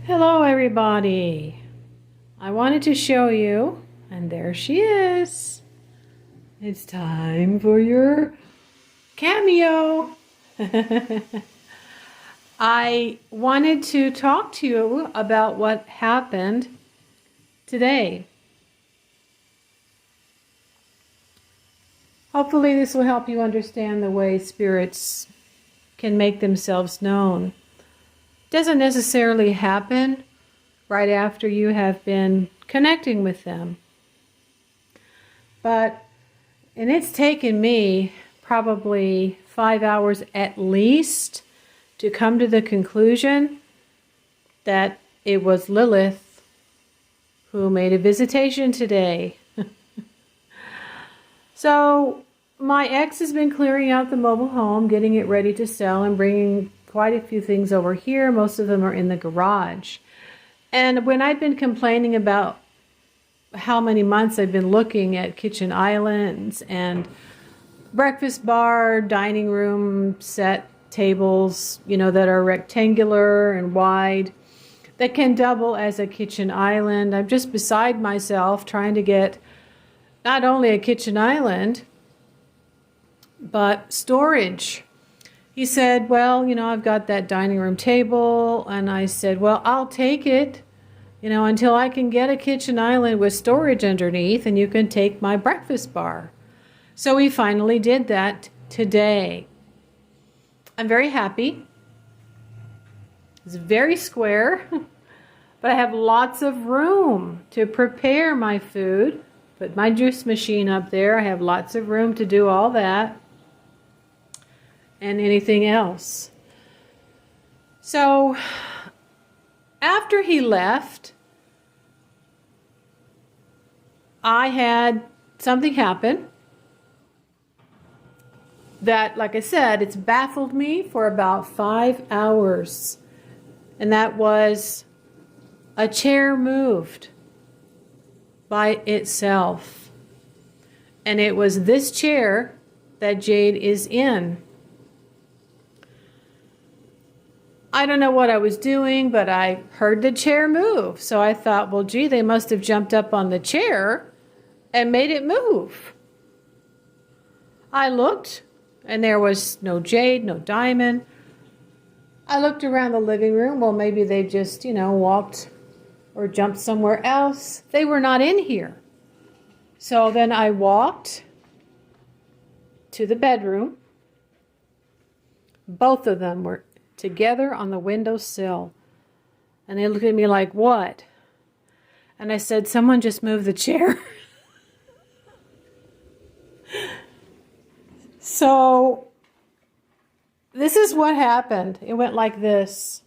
Hello everybody. I wanted to show you, and there she is. It's time for your cameo. I wanted to talk to you about what happened today. Hopefully this will help you understand the way spirits can make themselves known. Doesn't necessarily happen right after you have been connecting with them. And it's taken me probably 5 hours at least to come to the conclusion that it was Lilith who made a visitation today. So my ex has been clearing out the mobile home, getting it ready to sell, and bringing quite a few things over here. Most of them are in the garage. And when I've been complaining about how many months I've been looking at kitchen islands and breakfast bar, dining room set tables, that are rectangular and wide, that can double as a kitchen island, I'm just beside myself trying to get not only a kitchen island, but storage. He said, well, I've got that dining room table. And I said, well, I'll take it, until I can get a kitchen island with storage underneath, and you can take my breakfast bar. So he finally did that today. I'm very happy. It's very square, but I have lots of room to prepare my food. Put my juice machine up there. I have lots of room to do all that. And anything else. So after he left, I had something happen that, like I said, it's baffled me for about 5 hours. And that was a chair moved by itself. And it was this chair that Jade is in. I don't know what I was doing, but I heard the chair move. So I thought, well, gee, they must have jumped up on the chair and made it move. I looked, and there was no Jade, no Diamond. I looked around the living room. Well, maybe they just, walked or jumped somewhere else. They were not in here. So then I walked to the bedroom. Both of them were together on the windowsill. And they looked at me like, what? And I said, someone just moved the chair. So this is what happened. It went like this.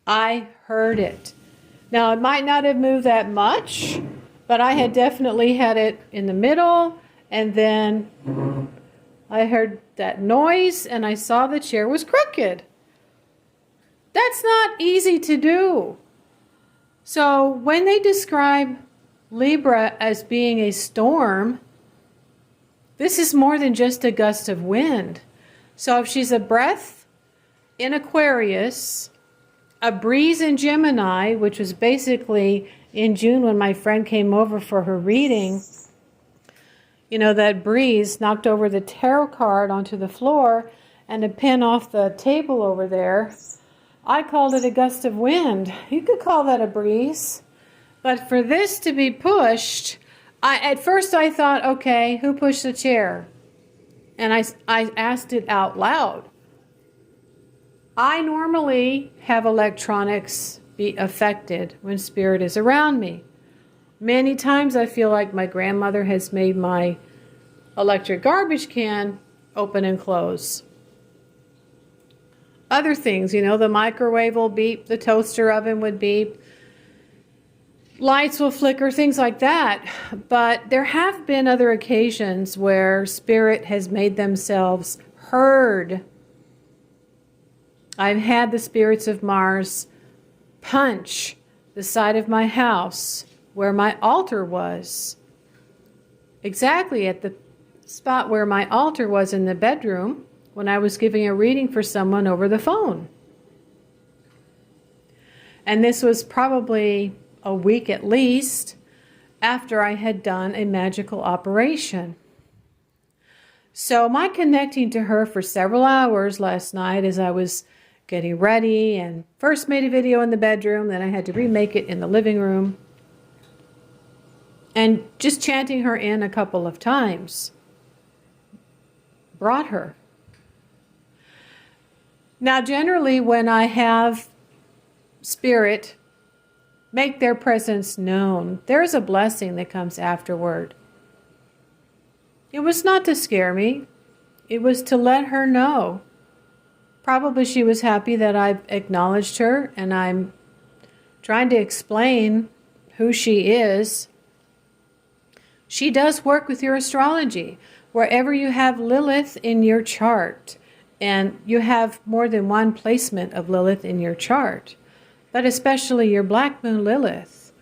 I heard it. Now, it might not have moved that much, but I had definitely had it in the middle, and then I heard that noise, and I saw the chair was crooked. That's not easy to do. So when they describe Libra as being a storm, this is more than just a gust of wind. So if she's a breath in Aquarius, a breeze in Gemini, which was basically in June when my friend came over for her reading, that breeze knocked over the tarot card onto the floor and a pin off the table over there. I called it a gust of wind. You could call that a breeze. But for this to be pushed, at first I thought, okay, who pushed the chair? And I asked it out loud. I normally have electronics be affected when spirit is around me. Many times I feel like my grandmother has made my electric garbage can open and close. Other things, the microwave will beep, the toaster oven would beep, lights will flicker, things like that. But there have been other occasions where spirit has made themselves heard. I've had the spirits of Mars punch the side of my house where my altar was. Exactly at the spot where my altar was in the bedroom when I was giving a reading for someone over the phone. And this was probably a week at least after I had done a magical operation. So my connecting to her for several hours last night as I was getting ready and first made a video in the bedroom, then I had to remake it in the living room, and just chanting her in a couple of times brought her. Now, generally, when I have spirit make their presence known, there is a blessing that comes afterward. It was not to scare me. It was to let her know. Probably she was happy that I've acknowledged her, and I'm trying to explain who she is. She does work with your astrology. Wherever you have Lilith in your chart, and you have more than one placement of Lilith in your chart, but especially your Black Moon Lilith.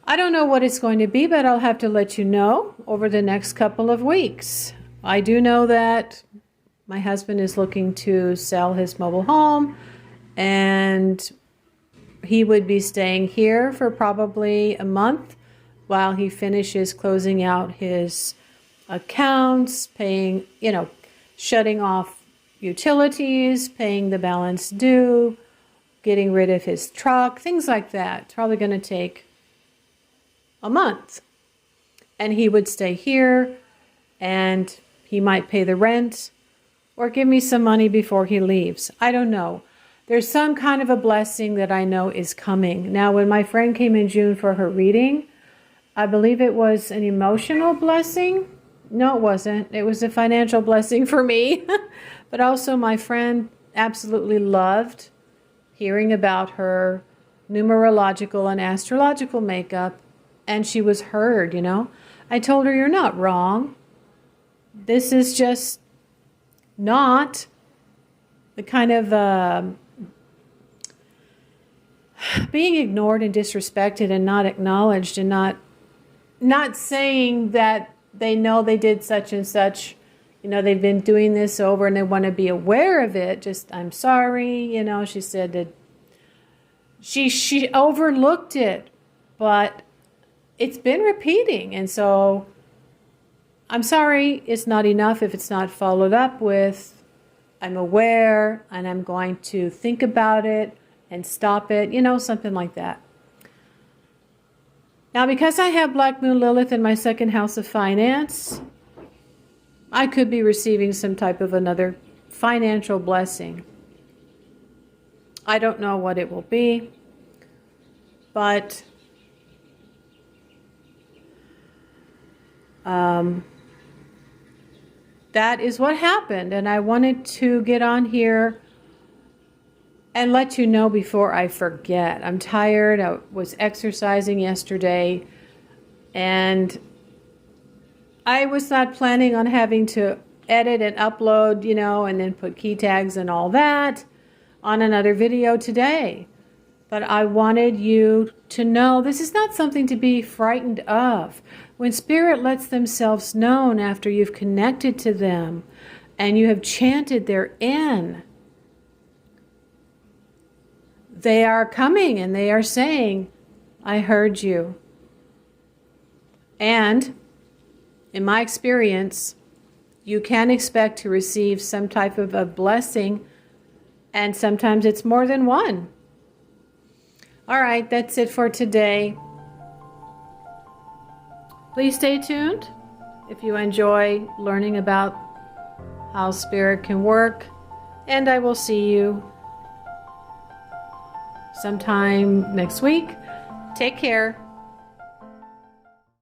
I don't know what it's going to be, but I'll have to let you know over the next couple of weeks. I do know that my husband is looking to sell his mobile home, and he would be staying here for probably a month while he finishes closing out his accounts, paying, shutting off utilities, paying the balance due, getting rid of his truck, things like that. It's probably going to take a month. And he would stay here, and he might pay the rent or give me some money before he leaves. I don't know. There's some kind of a blessing that I know is coming. Now, when my friend came in June for her reading, I believe it was an emotional blessing. No, it wasn't. It was a financial blessing for me. But also my friend absolutely loved hearing about her numerological and astrological makeup, and she was heard, I told her, you're not wrong. This is just not the kind of being ignored and disrespected and not acknowledged, and not saying that they know they did such and such. They've been doing this over and they want to be aware of it. Just, I'm sorry. She said that she overlooked it, but it's been repeating. And so I'm sorry, it's not enough if it's not followed up with, I'm aware and I'm going to think about it and stop it, something like that. Now, because I have Black Moon Lilith in my second house of finance, I could be receiving some type of another financial blessing. I don't know what it will be, but that is what happened. And I wanted to get on here and let you know before I forget. I'm tired. I was exercising yesterday, and I was not planning on having to edit and upload, and then put key tags and all that on another video today. But I wanted you to know this is not something to be frightened of. When Spirit lets themselves known after you've connected to them and you have chanted their in, they are coming and they are saying, I heard you. And in my experience, you can expect to receive some type of a blessing, and sometimes it's more than one. All right, that's it for today. Please stay tuned if you enjoy learning about how Spirit can work, and I will see you sometime next week. Take care.